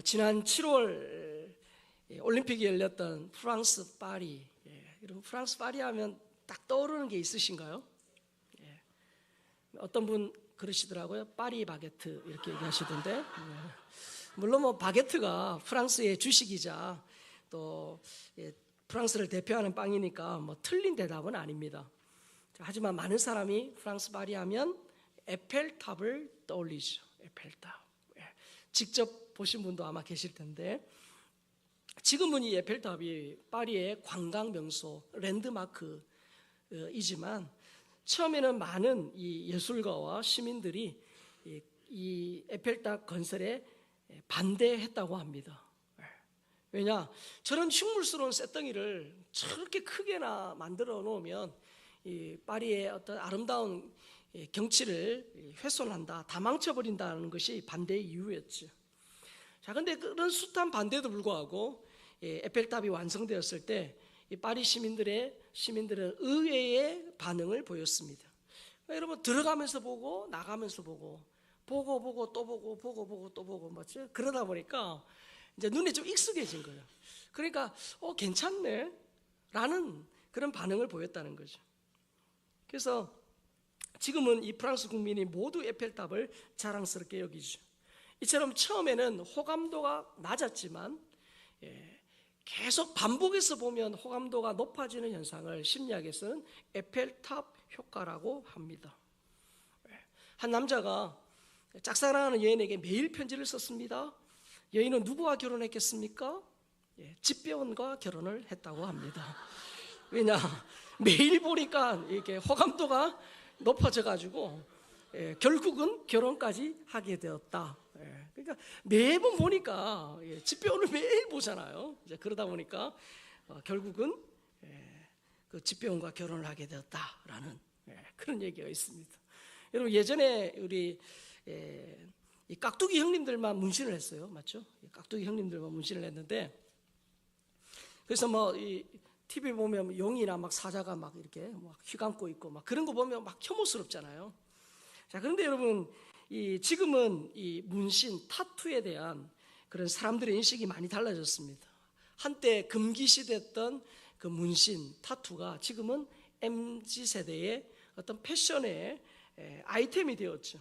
지난 7월 올림픽이 열렸던 프랑스 파리. 여러분 프랑스 파리 하면 딱 떠오르는 게 있으신가요? 어떤 분 그러시더라고요. 파리 바게트 이렇게 얘기하시던데. 물론 뭐 바게트가 프랑스의 주식이자 또 프랑스를 대표하는 빵이니까 뭐 틀린 대답은 아닙니다. 하지만 많은 사람이 프랑스 파리 하면 에펠탑을 떠올리죠. 에펠탑. 직접 보신 분도 아마 계실 텐데, 지금은 이 에펠탑이 파리의 관광 명소 랜드마크이지만 처음에는 많은 이 예술가와 시민들이 이 에펠탑 건설에 반대했다고 합니다. 왜냐, 저런 흉물스러운 쇳덩이를 저렇게 크게나 만들어 놓으면 이 파리의 어떤 아름다운 경치를 훼손한다, 다 망쳐버린다는 것이 반대의 이유였죠. 자, 근데 그런 숱한 반대에도 불구하고 에펠탑이 완성되었을 때 이 파리 시민들은 의외의 반응을 보였습니다. 여러분, 들어가면서 보고 나가면서 보고 또 보고 또 보고 맞죠? 그러다 보니까 이제 눈에 좀 익숙해진 거예요. 그러니까 괜찮네 라는 그런 반응을 보였다는 거죠. 그래서 지금은 이 프랑스 국민이 모두 에펠탑을 자랑스럽게 여기죠. 이처럼 처음에는 호감도가 낮았지만 계속 반복해서 보면 호감도가 높아지는 현상을 심리학에서는 에펠탑 효과라고 합니다. 한 남자가 짝사랑하는 여인에게 매일 편지를 썼습니다. 여인은 누구와 결혼했겠습니까? 집배원과 결혼을 했다고 합니다. 왜냐, 매일 보니까 이렇게 호감도가 높아져 가지고 결국은 결혼까지 하게 되었다. 그러니까 매번 보니까 집배원을 매일 보잖아요. 이제 그러다 보니까 결국은 그 집배원과 결혼을 하게 되었다라는 그런 얘기가 있습니다. 여러분, 예전에 우리 이 깍두기 형님들만 문신을 했어요, 맞죠? 깍두기 형님들만 문신을 했는데, 그래서 뭐 이 TV 보면 용이나 막 사자가 막 이렇게 막 휘감고 있고 막 그런 거 보면 막 혐오스럽잖아요. 자, 그런데 여러분, 지금은 이 문신, 타투에 대한 그런 사람들의 인식이 많이 달라졌습니다. 한때 금기시됐던 그 문신, 타투가 지금은 MZ세대의 어떤 패션의 아이템이 되었죠.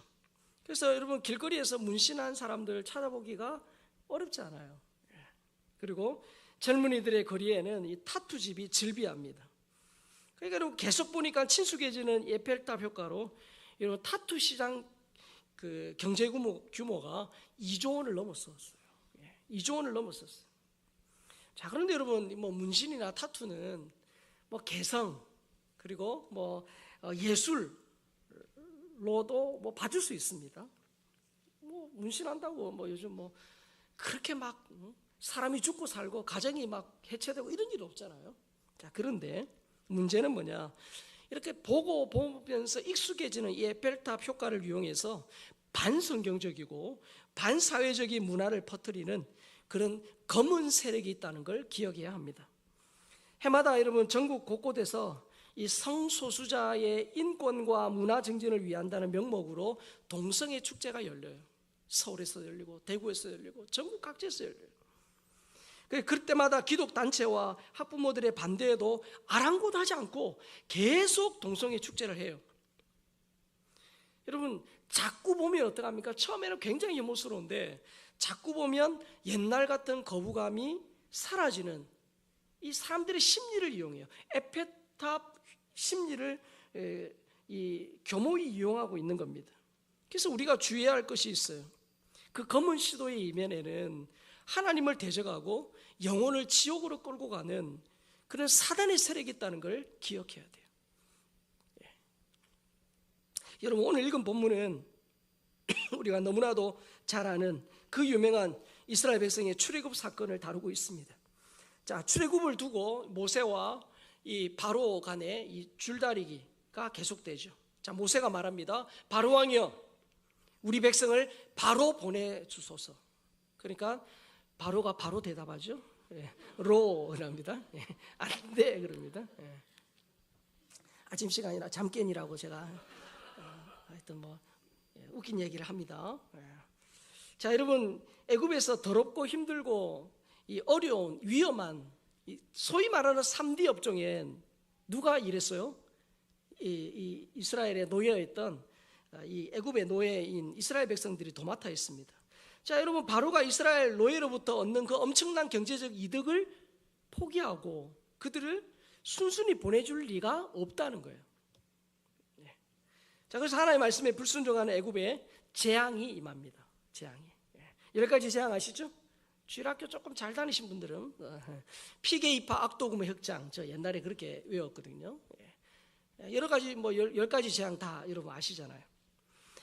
그래서 여러분, 길거리에서 문신한 사람들 찾아보기가 어렵지 않아요. 그리고 젊은이들의 거리에는 이 타투집이 즐비합니다. 그러니까 여러분, 계속 보니까 친숙해지는 에펠탑 효과로 여러분, 타투 시장 그 경제 규모가 2조 원을 넘었었어요. 2조 원을 넘었었어요. 자, 그런데 여러분, 뭐 문신이나 타투는 뭐 개성 그리고 뭐 예술로도 뭐 봐줄 수 있습니다. 뭐 문신한다고 뭐 요즘 뭐 그렇게 막 사람이 죽고 살고 가정이 막 해체되고 이런 일 없잖아요. 자, 그런데 문제는 뭐냐? 이렇게 보면서 익숙해지는 이 에펠탑 효과를 이용해서 반성경적이고 반사회적인 문화를 퍼뜨리는 그런 검은 세력이 있다는 걸 기억해야 합니다. 해마다 여러분, 전국 곳곳에서 이 성소수자의 인권과 문화 증진을 위한다는 명목으로 동성애 축제가 열려요. 서울에서 열리고 대구에서 열리고 전국 각지에서 열려요. 그럴 때마다 기독단체와 학부모들의 반대에도 아랑곳하지 않고 계속 동성애 축제를 해요. 여러분, 자꾸 보면 어떡합니까? 처음에는 굉장히 혐오스러운데 자꾸 보면 옛날 같은 거부감이 사라지는 이 사람들의 심리를 이용해요. 에펠탑 심리를 이 교모이 이용하고 있는 겁니다. 그래서 우리가 주의해야 할 것이 있어요. 그 검은 시도의 이면에는 하나님을 대적하고 영혼을 지옥으로 끌고 가는 그런 사단의 세력이 있다는 걸 기억해야 돼요. 여러분, 오늘 읽은 본문은 우리가 너무나도 잘 아는 그 유명한 이스라엘 백성의 출애굽 사건을 다루고 있습니다. 자, 출애굽을 두고 모세와 이 바로 간의 이 줄다리기가 계속되죠. 자, 모세가 말합니다. 바로 왕이여, 우리 백성을 바로 보내주소서. 그러니까 바로가 바로 대답하죠. 로랍니다. 안 돼 그럽니다. 아침 시간이라 잠깐이라고 제가 하여튼 뭐 웃긴 얘기를 합니다. 자, 여러분, 애굽에서 더럽고 힘들고 이 어려운 위험한 소위 말하는 3D 업종엔 누가 일했어요? 이 이스라엘에 노예였던 이 애굽의 노예인 이스라엘 백성들이 도맡아 있습니다. 자, 여러분, 바로가 이스라엘 노예로부터 얻는 그 엄청난 경제적 이득을 포기하고 그들을 순순히 보내줄 리가 없다는 거예요. 자, 그래서 하나님의 말씀에 불순종하는 애굽에 재앙이 임합니다. 재앙이. 10가지 재앙 아시죠? 주일학교 조금 잘 다니신 분들은 피게이파 악도금의 흑장, 저 옛날에 그렇게 외웠거든요. 여러 가지 10가지 재앙 다 여러분 아시잖아요.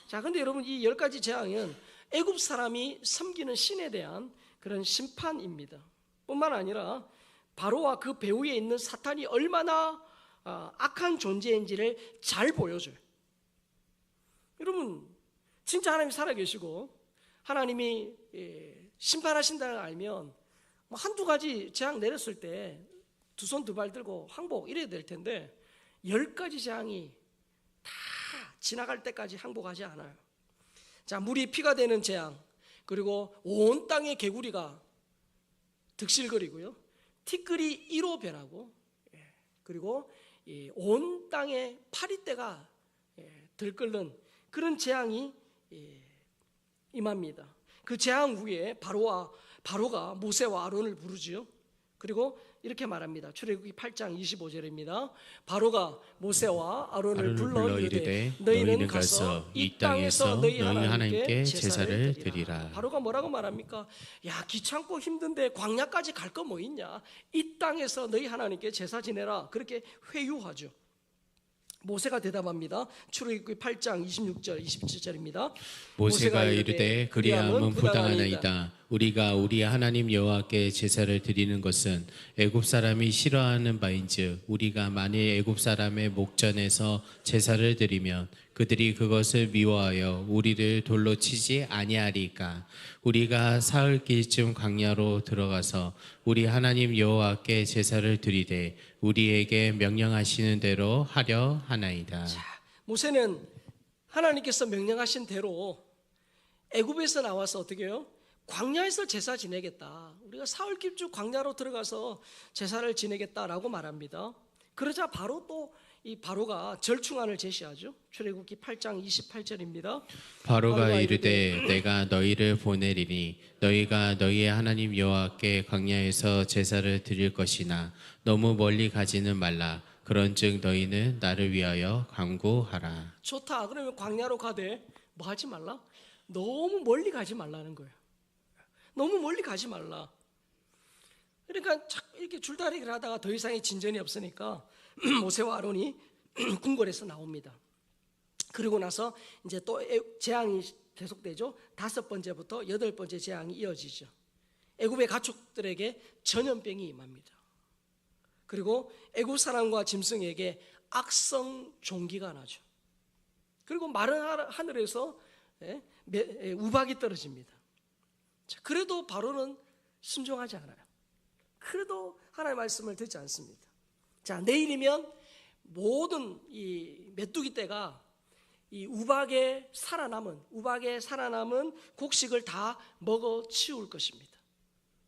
자, 근데 여러분, 이 10가지 재앙은 애굽 사람이 섬기는 신에 대한 그런 심판입니다. 뿐만 아니라 바로와 그 배후에 있는 사탄이 얼마나 악한 존재인지를 잘 보여줘요. 여러분, 진짜 하나님이 살아계시고 하나님이 심판하신다는 걸 알면 한두 가지 재앙 내렸을 때 두 손 두 발 들고 항복 이래야 될 텐데 10가지 재앙이 다 지나갈 때까지 항복하지 않아요. 자, 물이 피가 되는 재앙, 그리고 온 땅의 개구리가 득실거리고요, 티끌이 이로 변하고, 그리고 온 땅의 파리떼가 들끓는 그런 재앙이 임합니다. 그 재앙 후에 바로가 모세와 아론을 부르지요. 그리고 이렇게 말합니다. 출애굽기 8장 25절입니다. 바로가 모세와 아론을 불러 이르되 너희는 가서 이 땅에서 너희 하나님께 제사를 드리라. 바로가 뭐라고 말합니까? 야, 귀찮고 힘든데 광야까지 갈 거 뭐 있냐? 이 땅에서 너희 하나님께 제사 지내라. 그렇게 회유하죠. 모세가 대답합니다. 출애굽기 8장 26절 27절입니다. 모세가 이르되 그리함은 부당하나이다. 우리가 우리 하나님 여호와께 제사를 드리는 것은 애굽 사람이 싫어하는 바인즉 우리가 만일 애굽 사람의 목전에서 제사를 드리면 그들이 그것을 미워하여 우리를 돌로 치지 아니하리까. 우리가 사흘길쯤 광야로 들어가서 우리 하나님 여호와께 제사를 드리되 우리에게 명령하시는 대로 하려 하나이다. 자, 모세는 하나님께서 명령하신 대로 애굽에서 나와서 어떻게 해요? 광야에서 제사 지내겠다. 우리가 사흘길쯤 광야로 들어가서 제사를 지내겠다라고 말합니다. 그러자 바로 또 이 바로가 절충안을 제시하죠. 출애굽기 8장 28절입니다. 바로가 이르되 내가 너희를 보내리니 너희가 너희의 하나님 여호와께 광야에서 제사를 드릴 것이나 너무 멀리 가지는 말라. 그런즉 너희는 나를 위하여 간구하라. 좋다. 그러면 광야로 가되 뭐 하지 말라? 너무 멀리 가지 말라는 거예요. 너무 멀리 가지 말라. 그러니까 이렇게 줄다리기를 하다가 더 이상의 진전이 없으니까 모세와 아론이 궁궐에서 나옵니다. 그리고 나서 이제 또 재앙이 계속되죠. 5번째부터 8번째 재앙이 이어지죠. 애굽의 가축들에게 전염병이 임합니다. 그리고 애굽 사람과 짐승에게 악성 종기가 나죠. 그리고 마른 하늘에서 우박이 떨어집니다. 자, 그래도 바로는 순종하지 않아요. 그래도 하나님의 말씀을 듣지 않습니다. 자, 내일이면 모든 이 메뚜기 떼가 이 우박에 살아남은 곡식을 다 먹어 치울 것입니다.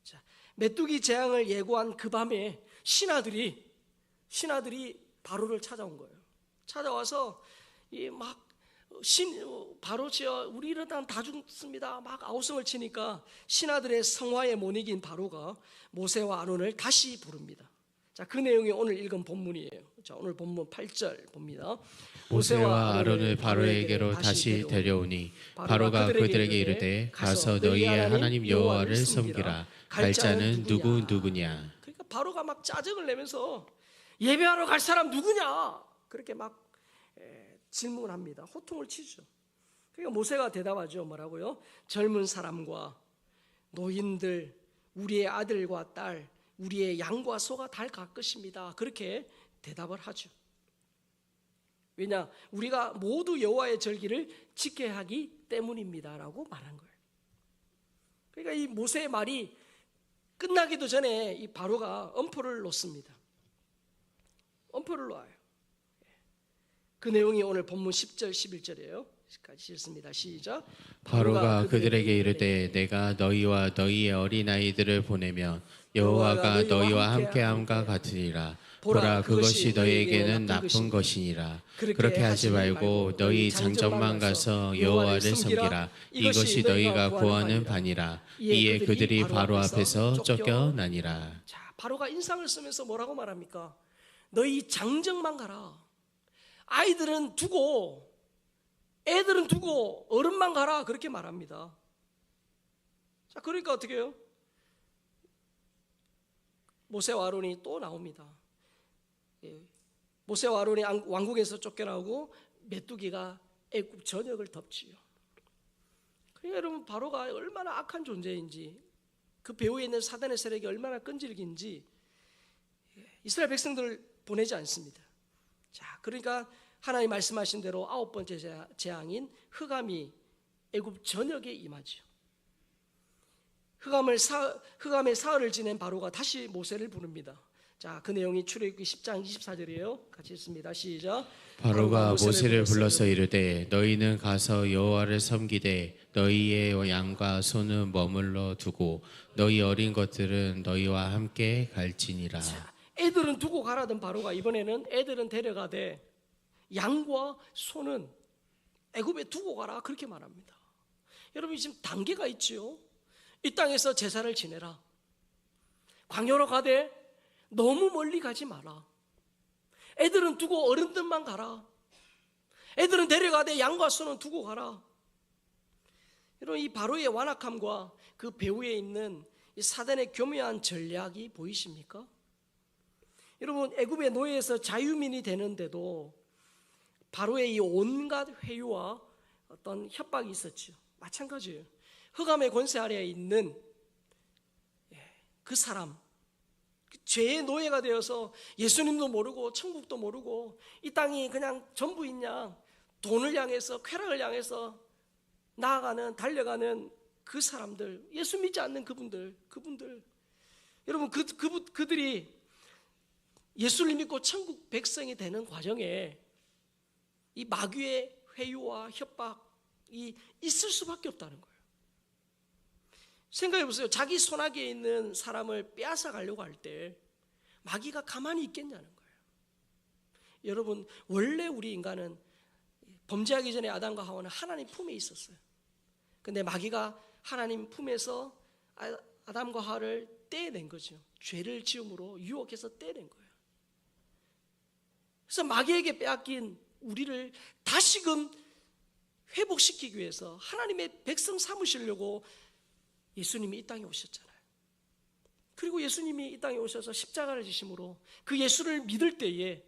자, 메뚜기 재앙을 예고한 그 밤에 신하들이 바로를 찾아온 거예요. 찾아와서 바로지여 우리 이러다 다 죽습니다. 막 아우성을 치니까 신하들의 성화에 못 이긴 바로가 모세와 아론을 다시 부릅니다. 자, 그 내용이 오늘 읽은 본문이에요. 자, 오늘 본문 8절 봅니다. 모세와 아론을 바로에게로 다시 데려오니 바로가 그들에게 이르되 가서 너희의 하나님 여호와를 섬기라. 갈 자는 누구냐? 그러니까 바로가 막 짜증을 내면서 예배하러 갈 사람 누구냐? 그렇게 막 질문을 합니다. 호통을 치죠. 그러니까 모세가 대답하죠. 뭐라고요? 젊은 사람과 노인들, 우리의 아들과 딸, 우리의 양과 소가 다 갈 것입니다. 그렇게 대답을 하죠. 왜냐? 우리가 모두 여호와의 절기를 지켜야 하기 때문입니다라고 말한 거예요. 그러니까 이 모세의 말이 끝나기도 전에 이 바로가 엄포를 놓습니다. 엄포를 놓아요. 그 내용이 오늘 본문 10절 11절이에요. 같이 읽습니다. 시작. 바로가 그들에게 이르되 내가 너희와 너희의 어린아이들을 보내면 여호와가 너희와 함께함과 같으리라. 보라 그것이 너희에게는 나쁜 것이니라. 그렇게 하지 말고 너희 장정만 가서 여호와를 섬기라. 이것이 너희가 구하는 바니라. 이에 그들이 바로 앞에서 쫓겨나니라. 자, 바로가 인상을 쓰면서 뭐라고 말합니까? 너희 장정만 가라. 애들은 두고 어른만 가라, 그렇게 말합니다. 자, 그러니까 어떻게 해요? 모세와 아론이 또 나옵니다. 모세와 아론이 왕국에서 쫓겨나고 메뚜기가 애굽 전역을 덮지요. 그러니까 여러분, 바로가 얼마나 악한 존재인지, 그 배후에 있는 사단의 세력이 얼마나 끈질긴지 이스라엘 백성들을 보내지 않습니다. 자, 그러니까 하나님 말씀하신 대로 9번째 재앙인 흑암이 애굽 전역에 임하지요. 흑암의 사흘을 지낸 바로가 다시 모세를 부릅니다. 자, 그 내용이 출애굽기 10장 24절이에요. 같이 읽습니다. 시작. 바로가 모세를 불러서 이르되 너희는 가서 여호와를 섬기되 너희의 양과 소는 머물러 두고 너희 어린 것들은 너희와 함께 갈지니라. 자, 애들은 두고 가라던 바로가 이번에는 애들은 데려가되 양과 소는 애굽에 두고 가라, 그렇게 말합니다. 여러분, 지금 단계가 있지요. 이 땅에서 제사를 지내라. 광야로 가되 너무 멀리 가지 마라. 애들은 두고 어른들만 가라. 애들은 데려가되 양과 소는 두고 가라. 여러분, 이 바로의 완악함과 그 배후에 있는 이 사단의 교묘한 전략이 보이십니까? 여러분, 애굽의 노예에서 자유민이 되는데도 바로의 이 온갖 회유와 어떤 협박이 있었죠. 마찬가지예요. 흑암의 권세 아래에 있는 그 사람, 죄의 노예가 되어서 예수님도 모르고 천국도 모르고 이 땅이 그냥 전부인 양 돈을 향해서, 쾌락을 향해서 달려가는 그 사람들, 예수 믿지 않는 그분들 여러분, 그들이 예수를 믿고 천국 백성이 되는 과정에 이 마귀의 회유와 협박이 있을 수밖에 없다는 거예요. 생각해 보세요. 자기 손아귀에 있는 사람을 빼앗아 가려고 할 때 마귀가 가만히 있겠냐는 거예요. 여러분, 원래 우리 인간은 범죄하기 전에 아담과 하와는 하나님 품에 있었어요. 근데 마귀가 하나님 품에서 아담과 하와를 떼낸 거죠. 죄를 지음으로 유혹해서 떼낸 거예요. 그래서 마귀에게 빼앗긴 우리를 다시금 회복시키기 위해서 하나님의 백성 삼으시려고 예수님이 이 땅에 오셨잖아요. 그리고 예수님이 이 땅에 오셔서 십자가를 지심으로 그 예수를 믿을 때에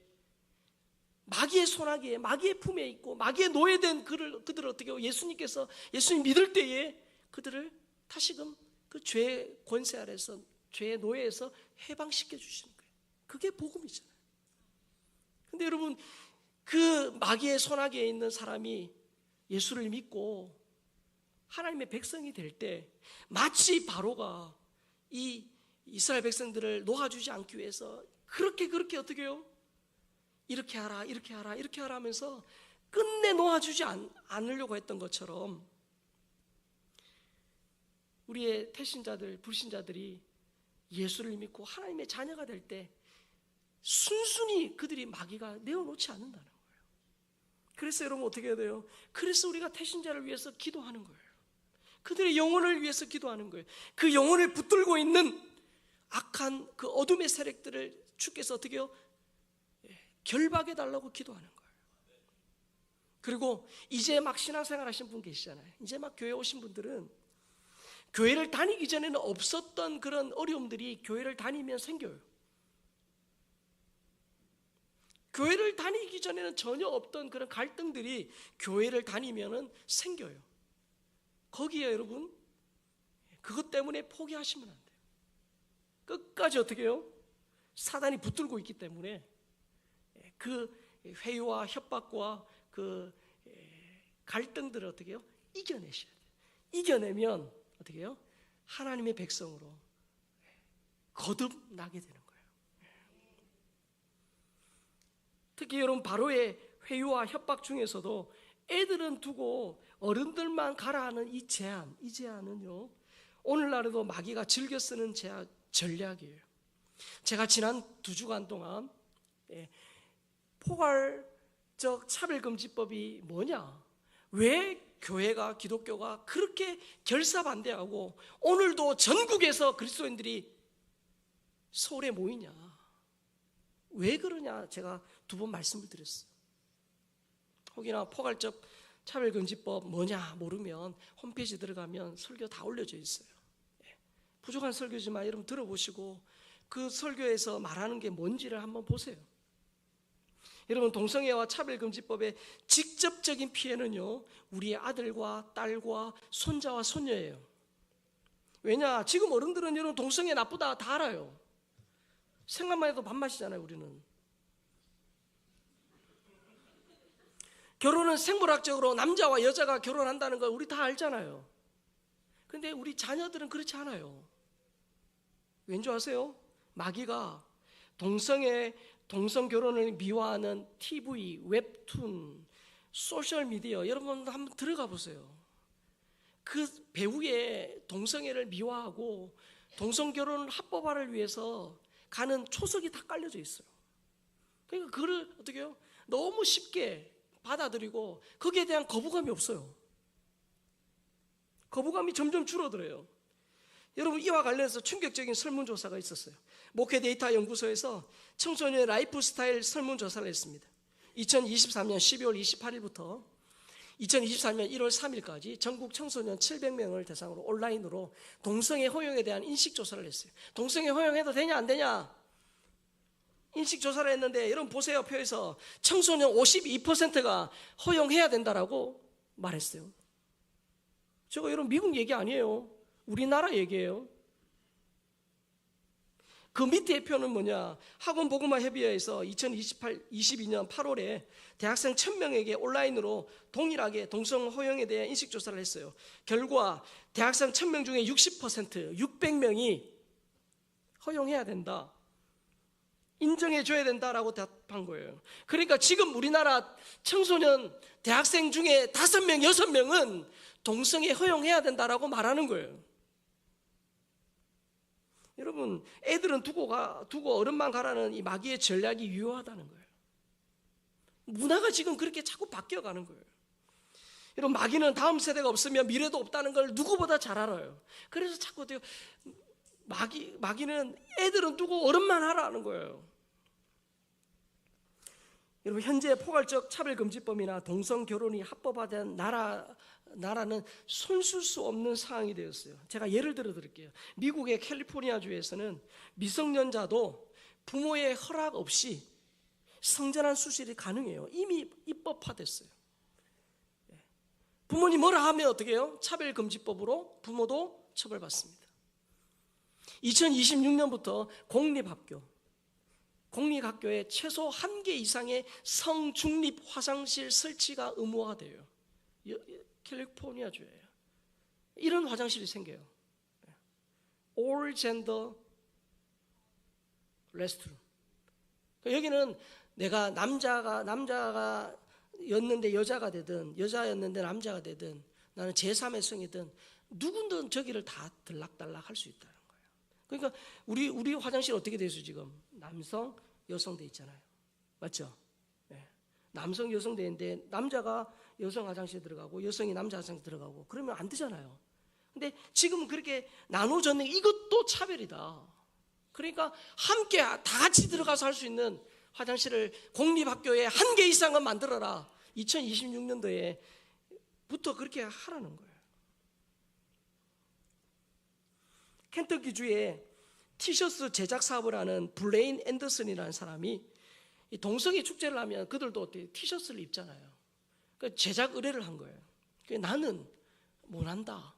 마귀의 손아귀에, 마귀의 품에 있고 마귀의 노예된 그들을 어떻게 하고 예수님께서 예수님 믿을 때에 그들을 다시금 그 죄의 권세 아래서, 죄의 노예에서 해방시켜 주시는 거예요. 그게 복음이잖아요. 근데 여러분, 그 마귀의 손아귀에 있는 사람이 예수를 믿고 하나님의 백성이 될 때 마치 바로가 이 이스라엘 백성들을 놓아주지 않기 위해서 그렇게 어떻게 해요? 이렇게 하라 하면서 끝내 놓아주지 않으려고 했던 것처럼 우리의 태신자들, 불신자들이 예수를 믿고 하나님의 자녀가 될 때 순순히 그들이 마귀가 내어놓지 않는다는 거예요. 그래서 여러분 어떻게 해야 돼요? 그래서 우리가 태신자를 위해서 기도하는 거예요. 그들의 영혼을 위해서 기도하는 거예요. 그 영혼을 붙들고 있는 악한 그 어둠의 세력들을 주께서 어떻게 해요? 결박해 달라고 기도하는 거예요. 그리고 이제 막 신앙생활 하신 분 계시잖아요. 이제 막 교회 오신 분들은 교회를 다니기 전에는 없었던 그런 어려움들이 교회를 다니면 생겨요. 교회를 다니기 전에는 전혀 없던 그런 갈등들이 교회를 다니면은 생겨요. 거기에 여러분, 그것 때문에 포기하시면 안 돼요. 끝까지 어떻게 해요? 사단이 붙들고 있기 때문에 그 회유와 협박과 그 갈등들을 어떻게 해요? 이겨내셔야 돼요. 이겨내면 어떻게 해요? 하나님의 백성으로 거듭나게 되는 거예요. 특히 여러분, 바로의 회유와 협박 중에서도 애들은 두고 어른들만 가라 하는 이 제안은요, 오늘날에도 마귀가 즐겨 쓰는 전략이에요. 제가 지난 2주간 동안 포괄적 차별금지법이 뭐냐, 왜 교회가, 기독교가 그렇게 결사반대하고 오늘도 전국에서 그리스도인들이 서울에 모이냐, 왜 그러냐, 제가 2번 말씀을 드렸어요. 혹이나 포괄적 차별금지법 뭐냐 모르면 홈페이지 들어가면 설교 다 올려져 있어요. 부족한 설교지만 여러분 들어보시고 그 설교에서 말하는 게 뭔지를 한번 보세요. 여러분, 동성애와 차별금지법의 직접적인 피해는요, 우리의 아들과 딸과 손자와 손녀예요. 왜냐, 지금 어른들은 여러분 동성애 나쁘다 다 알아요. 생각만 해도 밥맛이잖아요. 우리는 결혼은 생물학적으로 남자와 여자가 결혼한다는 걸 우리 다 알잖아요. 그런데 우리 자녀들은 그렇지 않아요. 왠지 아세요? 마귀가 동성 결혼을 미화하는 TV, 웹툰, 소셜미디어, 여러분 한번 들어가 보세요. 그 배우의 동성애를 미화하고 동성 결혼 합법화를 위해서 가는 초석이 다 깔려져 있어요. 그러니까 그걸 어떻게 해요? 너무 쉽게 받아들이고 거기에 대한 거부감이 없어요. 거부감이 점점 줄어들어요. 여러분, 이와 관련해서 충격적인 설문조사가 있었어요. 목회 데이터 연구소에서 청소년의 라이프 스타일 설문조사를 했습니다. 2023년 12월 28일부터 2024년 1월 3일까지 전국 청소년 700명을 대상으로 온라인으로 동성애 허용에 대한 인식조사를 했어요. 동성애 허용해도 되냐 안 되냐 인식조사를 했는데, 여러분 보세요. 표에서 청소년 52%가 허용해야 된다라고 말했어요. 저거 여러분 미국 얘기 아니에요. 우리나라 얘기예요. 그 밑에 표는 뭐냐, 학원보그마협의회에서 2022년 8월에 대학생 1000명에게 온라인으로 동일하게 동성 허용에 대한 인식조사를 했어요. 결과 대학생 1000명 중에 60%, 600명이 허용해야 된다, 인정해줘야 된다라고 답한 거예요. 그러니까 지금 우리나라 청소년 대학생 중에 5명, 6명은 동성애 허용해야 된다라고 말하는 거예요. 여러분, 애들은 두고 어른만 가라는 이 마귀의 전략이 유효하다는 거예요. 문화가 지금 그렇게 자꾸 바뀌어가는 거예요. 여러분, 마귀는 다음 세대가 없으면 미래도 없다는 걸 누구보다 잘 알아요. 그래서 자꾸 마귀는 애들은 두고 어른만 하라는 거예요. 여러분, 현재 포괄적 차별금지법이나 동성 결혼이 합법화된 나라는 손쓸 수 없는 상황이 되었어요. 제가 예를 들어 드릴게요. 미국의 캘리포니아주에서는 미성년자도 부모의 허락 없이 성전환 수술이 가능해요. 이미 입법화됐어요. 부모님 뭐라 하면 어떻게 해요? 차별금지법으로 부모도 처벌받습니다. 2026년부터 공립학교에 최소 1개 이상의 성중립 화장실 설치가 의무화돼요. 캘리포니아주예요. 이런 화장실이 생겨요. All gender restroom. 여기는 내가 남자였는데 여자가 되든, 여자였는데 남자가 되든, 나는 제3의 성이든 누구든 저기를 다 들락달락 할 수 있다는 거예요. 그러니까 우리 화장실 어떻게 돼 있어요? 지금 남성, 여성 돼 있잖아요. 맞죠? 네. 남성, 여성 돼 있는데 남자가 여성 화장실에 들어가고 여성이 남자 화장실에 들어가고 그러면 안 되잖아요. 근데 지금 그렇게 나눠졌는 이것도 차별이다. 그러니까 함께 다 같이 들어가서 할 수 있는 화장실을 공립학교에 1개 이상은 만들어라. 2026년도에부터 그렇게 하라는 거예요. 켄터키주에 티셔츠 제작 사업을 하는 블레인 앤더슨이라는 사람이 이 동성애 축제를 하면 그들도 어떻게 티셔츠를 입잖아요. 그러니까 제작 의뢰를 한 거예요. 나는 못한다.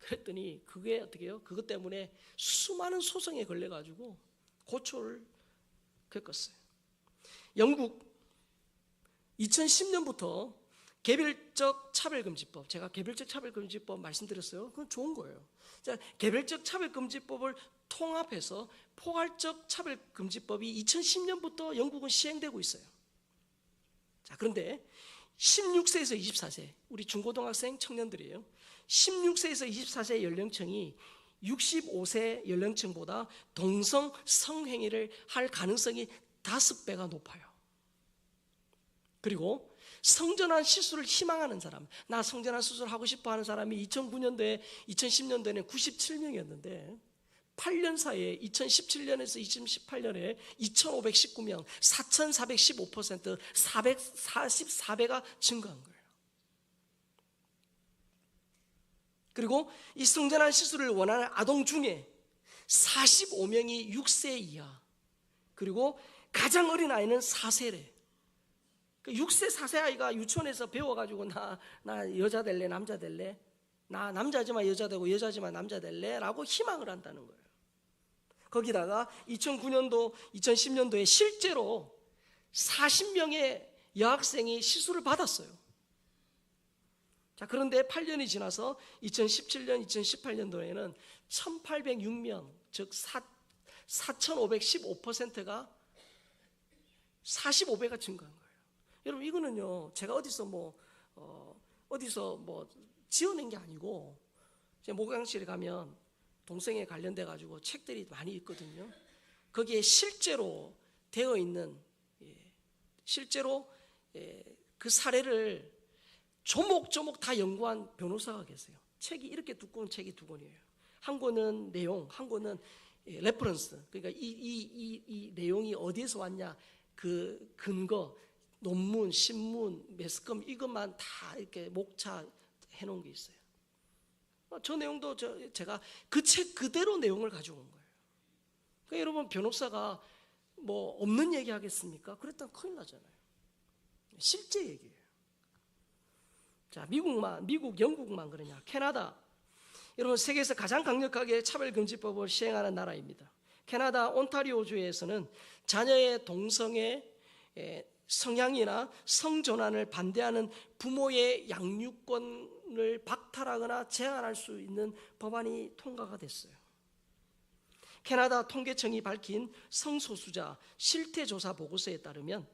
그랬더니 그게 어떻게 해요? 그것 때문에 수많은 소송에 걸려가지고 고초를 겪었어요. 영국 2010년부터 개별적 차별금지법, 제가 개별적 차별금지법 말씀드렸어요. 그건 좋은 거예요. 자, 개별적 차별금지법을 통합해서 포괄적 차별금지법이 2010년부터 영국은 시행되고 있어요. 자, 그런데 16세에서 24세, 우리 중고등학생 청년들이에요. 16세에서 24세 연령층이 65세 연령층보다 동성 성행위를 할 가능성이 5배가 높아요. 그리고 성전환 시술을 희망하는 사람, 나 성전환 수술 하고 싶어 하는 사람이 2009년도에 2010년도에는 97명이었는데 8년 사이에 2017년에서 2018년에 2519명, 4415%, 444배가 증가한 거예요. 그리고 이 성전환 시술을 원하는 아동 중에 45명이 6세 이하, 그리고 가장 어린 아이는 4세래. 6세 4세 아이가 유치원에서 배워가지고 나 여자 될래 남자 될래, 나 남자지만 여자 되고 여자지만 남자 될래 라고 희망을 한다는 거예요. 거기다가 2009년도 2010년도에 실제로 40명의 여학생이 시술을 받았어요. 자, 그런데 8년이 지나서 2017년 2018년도에는 1806명, 즉 4515%가 45배가 증가한 거예요. 여러분, 이거는요 제가 어디서 지어낸 게 아니고, 제 목양실에 가면 동성애에 관련돼 가지고 책들이 많이 있거든요. 거기에 실제로 되어 있는, 실제로 그 사례를 조목조목 다 연구한 변호사가 계세요. 책이 이렇게 두꺼운 책이 2권이에요. 한 권은 내용, 한 권은 레퍼런스, 그러니까 이 내용이 어디에서 왔냐, 그 근거, 논문, 신문, 매스컴, 이것만 다 이렇게 목차 해놓은 게 있어요. 저 내용도 제가 그 책 그대로 내용을 가져온 거예요. 그러니까 여러분, 변호사가 뭐 없는 얘기 하겠습니까? 그랬다면 큰일 나잖아요. 실제 얘기예요. 자, 미국, 영국만 그러냐? 캐나다, 여러분, 세계에서 가장 강력하게 차별금지법을 시행하는 나라입니다. 캐나다 온타리오주에서는 자녀의 동성애 성향이나 성전환을 반대하는 부모의 양육권을 박탈하거나 제한할 수 있는 법안이 통과가 됐어요. 캐나다 통계청이 밝힌 성소수자 실태조사 보고서에 따르면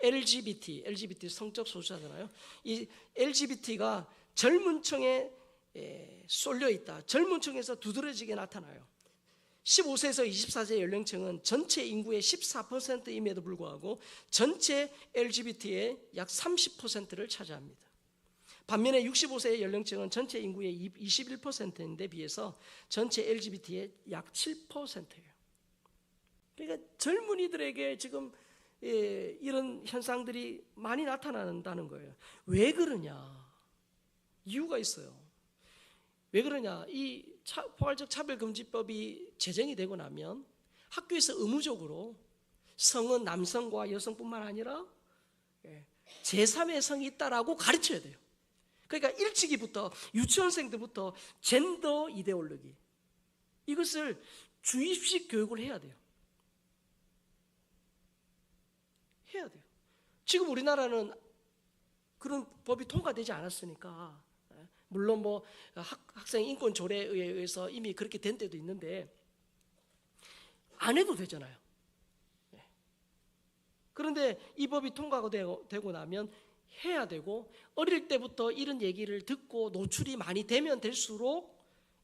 LGBT 성적 소수자잖아요. 이 LGBT가 젊은 층에 쏠려 있다. 젊은 층에서 두드러지게 나타나요. 15세에서 24세 연령층은 전체 인구의 14%임에도 불구하고 전체 LGBT의 약 30%를 차지합니다. 반면에 65세 연령층은 전체 인구의 21%인데 비해서 전체 LGBT의 약 7%예요. 그러니까 젊은이들에게 지금 이런 현상들이 많이 나타난다는 거예요. 왜 그러냐? 이유가 있어요. 왜 그러냐? 이 포괄적 차별금지법이 제정이 되고 나면 학교에서 의무적으로 성은 남성과 여성뿐만 아니라 제3의 성이 있다라고 가르쳐야 돼요. 그러니까 일찍이부터, 유치원생들부터 젠더 이데올로기, 이것을 주입식 교육을 해야 돼요. 지금 우리나라는 그런 법이 통과되지 않았으니까, 물론 뭐 학생 인권 조례에 의해서 이미 그렇게 된 때도 있는데 안 해도 되잖아요. 그런데 이 법이 통과가 되고 나면 해야 되고, 어릴 때부터 이런 얘기를 듣고 노출이 많이 되면 될수록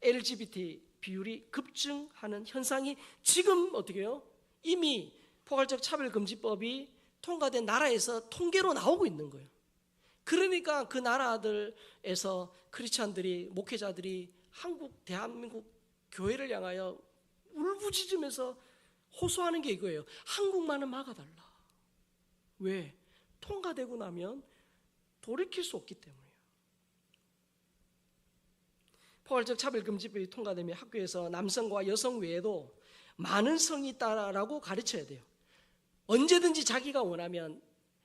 LGBT 비율이 급증하는 현상이 지금 어떻게 해요? 이미 포괄적 차별금지법이 통과된 나라에서 통계로 나오고 있는 거예요. 그러니까 그 나라들에서 크리스찬들이, 목회자들이 대한민국 교회를 향하여 울부짖으면서 호소하는 게 이거예요. 한국만은 막아달라. 왜? 통과되고 나면 돌이킬 수 없기 때문이에요. 포괄적 차별금지법이 통과되면 학교에서 남성과 여성 외에도 많은 성이 있다라고 가르쳐야 돼요. 언제든지 자기가 원하면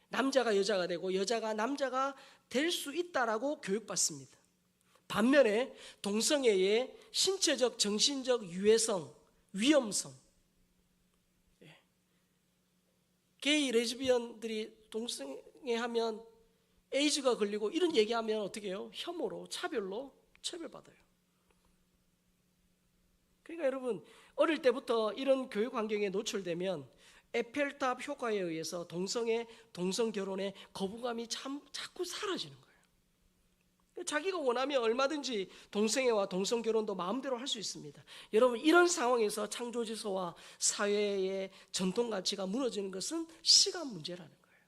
남자가 여자가 되고 여자가 남자가 될 수 있다라고 교육받습니다. 반면에 동성애의 신체적, 정신적 유해성, 위험성, 게이, 레즈비언들이 동성애하면 에이즈가 걸리고 이런 얘기하면 어떻게 해요? 혐오로, 차별로 처벌받아요. 그러니까 여러분, 어릴 때부터 이런 교육 환경에 노출되면 에펠탑 효과에 의해서 동성 결혼의 거부감이 자꾸 사라지는 거예요. 자기가 원하면 얼마든지 동성애와 동성 결혼도 마음대로 할 수 있습니다. 여러분, 이런 상황에서 창조 질서와 사회의 전통 가치가 무너지는 것은 시간 문제라는 거예요.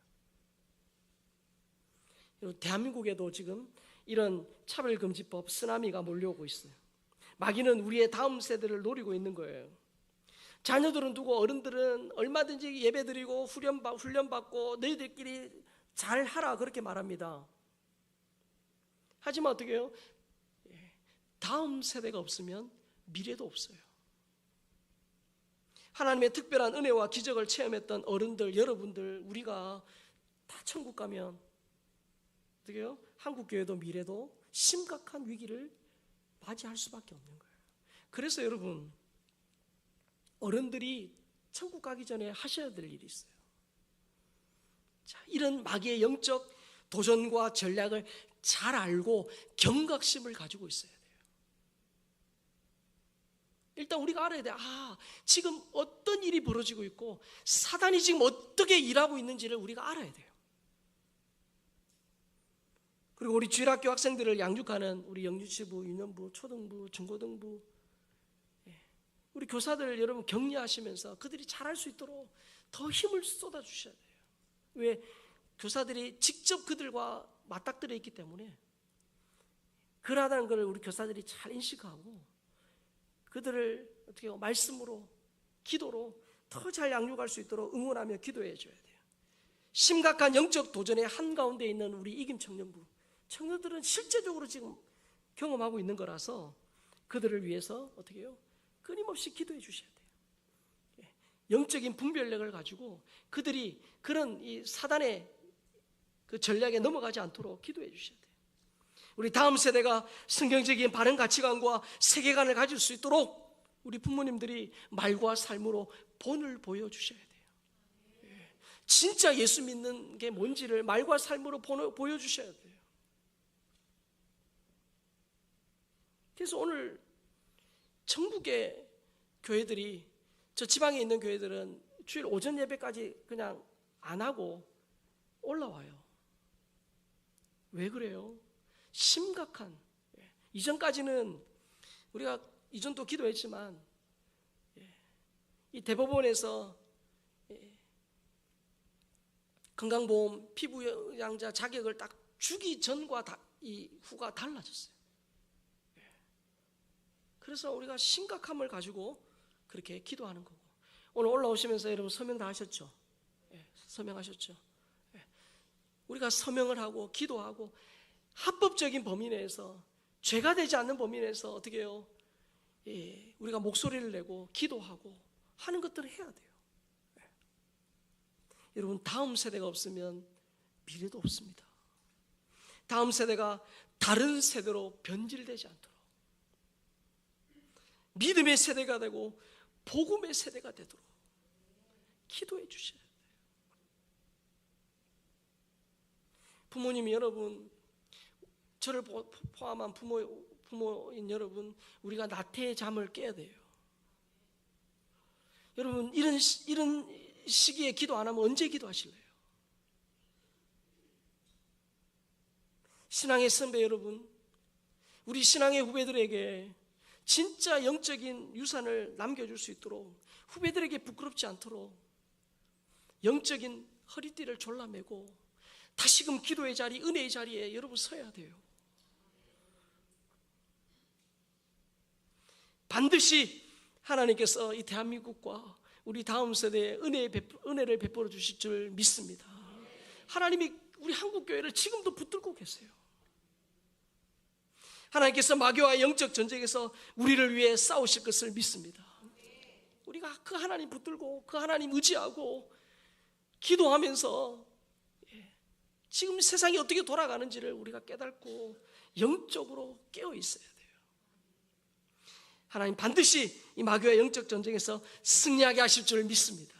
여러분, 대한민국에도 지금 이런 차별금지법 쓰나미가 몰려오고 있어요. 마귀는 우리의 다음 세대를 노리고 있는 거예요. 자녀들은 두고 어른들은 얼마든지 예배드리고 훈련받고 너희들끼리 잘하라 그렇게 말합니다. 하지만 어떻게 해요? 다음 세대가 없으면 미래도 없어요. 하나님의 특별한 은혜와 기적을 체험했던 어른들, 여러분들, 우리가 다 천국 가면 어떻게 해요? 한국교회도 미래도 심각한 위기를 맞이할 수밖에 없는 거예요. 그래서 여러분, 어른들이 천국 가기 전에 하셔야 될 일이 있어요. 자, 이런 마귀의 영적 도전과 전략을 잘 알고 경각심을 가지고 있어야 돼요. 일단 우리가 알아야 돼요. 지금 어떤 일이 벌어지고 있고 사단이 지금 어떻게 일하고 있는지를 우리가 알아야 돼요. 그리고 우리 주일학교 학생들을 양육하는 우리 영유치부, 유년부, 초등부, 중고등부, 우리 교사들 여러분 격려하시면서 그들이 잘할 수 있도록 더 힘을 쏟아주셔야 돼요. 왜? 교사들이 직접 그들과 맞닥뜨려 있기 때문에 그러하다는 것을 우리 교사들이 잘 인식하고 그들을 어떻게 말씀으로, 기도로 더 잘 양육할 수 있도록 응원하며 기도해 줘야 돼요. 심각한 영적 도전의 한가운데 있는 우리 이김 청년부, 청년들은 실제적으로 지금 경험하고 있는 거라서 그들을 위해서 어떻게 해요? 끊임없이 기도해 주셔야 돼요. 영적인 분별력을 가지고 그들이 그런 이 사단의 그 전략에 넘어가지 않도록 기도해 주셔야 돼요. 우리 다음 세대가 성경적인 바른 가치관과 세계관을 가질 수 있도록 우리 부모님들이 말과 삶으로 본을 보여주셔야 돼요. 진짜 예수 믿는 게 뭔지를 말과 삶으로 보여주셔야 돼요. 그래서 오늘 전국의 교회들이, 저 지방에 있는 교회들은 주일 오전 예배까지 그냥 안 하고 올라와요. 왜 그래요? 심각한, 이전까지는 우리가 이전도 기도했지만 이 대법원에서 건강보험 피부양자 자격을 딱 주기 전과 이 후가 달라졌어요. 그래서 우리가 심각함을 가지고 그렇게 기도하는 거고, 오늘 올라오시면서 여러분 서명 다 하셨죠? 서명하셨죠? 우리가 서명을 하고 기도하고 합법적인 범위 내에서, 죄가 되지 않는 범위 내에서 어떻게 해요? 우리가 목소리를 내고 기도하고 하는 것들을 해야 돼요. 여러분, 다음 세대가 없으면 미래도 없습니다. 다음 세대가 다른 세대로 변질되지 않도록 믿음의 세대가 되고 복음의 세대가 되도록 기도해 주셔야 돼요. 부모님 여러분, 저를 포함한 부모인 여러분, 우리가 나태의 잠을 깨야 돼요. 여러분, 이런 시기에 기도 안 하면 언제 기도하실래요? 신앙의 선배 여러분, 우리 신앙의 후배들에게 진짜 영적인 유산을 남겨줄 수 있도록, 후배들에게 부끄럽지 않도록 영적인 허리띠를 졸라매고 다시금 기도의 자리, 은혜의 자리에 여러분 서야 돼요. 반드시 하나님께서 이 대한민국과 우리 다음 세대에 은혜를 베풀어 주실 줄 믿습니다. 하나님이 우리 한국교회를 지금도 붙들고 계세요. 하나님께서 마귀와 영적 전쟁에서 우리를 위해 싸우실 것을 믿습니다. 우리가 그 하나님 붙들고 그 하나님 의지하고 기도하면서 지금 세상이 어떻게 돌아가는지를 우리가 깨닫고 영적으로 깨어 있어야 돼요. 하나님 반드시 이 마귀와 영적 전쟁에서 승리하게 하실 줄 믿습니다.